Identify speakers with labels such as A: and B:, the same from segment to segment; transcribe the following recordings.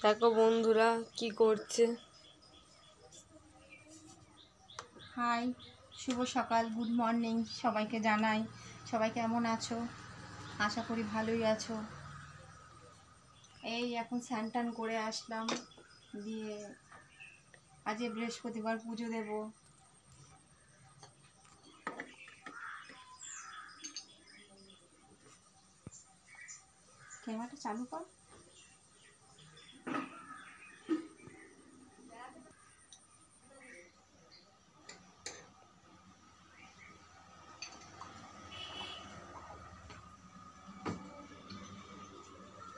A: দেখো বন্ধুরা কি করছে।
B: হাই, শুভ সকাল, গুড মর্নিং সবাইকে জানাই। সবাই কেমন আছো? আশা করি ভালোই আছো। এই এখন স্নান টান করে আসলাম, দিয়ে আজকে বৃহস্পতিবার পুজো দেব। ক্যামেরাটা চালু কর।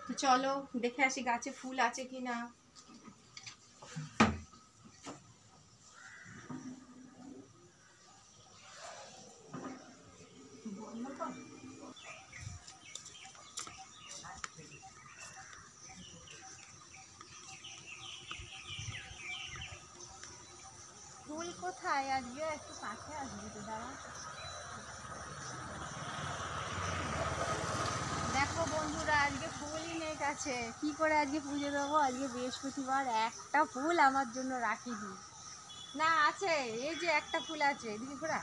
B: তো চলো দেখে আসি গাছে ফুল আছে কিনা। ফুল কোথায়? আজকে একটু কাছে আসবে তো, দাঁড়া। দেখো বন্ধুরা, আজকে ফুলই নেই কাছে, কি করে আজকে পুজো দেবো? আজকে বৃহস্পতিবার, একটা ফুল আমার জন্য রাখিনি। না আছে, এই যে একটা ফুল আছে, দিদি ঘোরা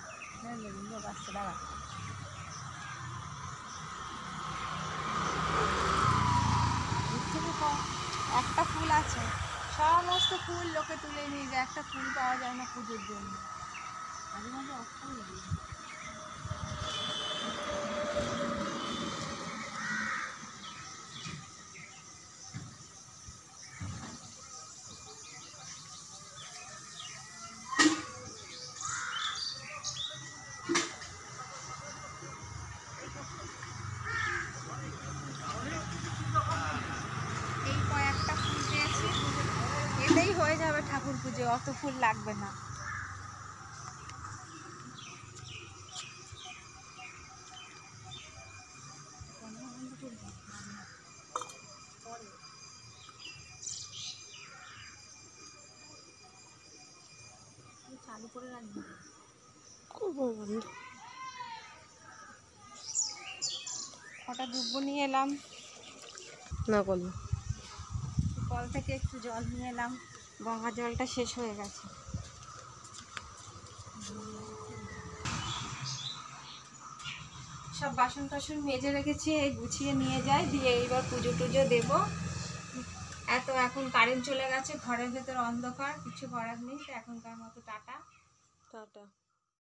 B: বাচ্চা দাঁড়া। একটা ফুল আছে, সমস্ত ফুল লোকে তুলে নিয়ে যায়, একটা ফুল পাওয়া যায় না পুজোর জন্য। মাঝে মাঝে অফুল। এই কয়েকটা ফুল পেয়েছি, এতেই হয়ে যাবে ঠাকুর পুজো, অত ফুল লাগবে না। চালু করে রাখবি। কটা দুব্ব নিয়ে এলাম,
A: না করলো
B: কল থেকে একটু জল নিয়ে এলাম, গঙ্গা জলটা শেষ হয়ে গেছে। সব বাসন টাসন মেজে রেখেছি, এই গুছিয়ে নিয়ে যাই, দিয়ে এইবার পুজো টুজো দেবো। এখন কারেন্ট চলে গেছে, ঘরের ভেতর অন্ধকার, কিছু করার নেই, তো এখনকার মতো টাটা।
A: টাটা।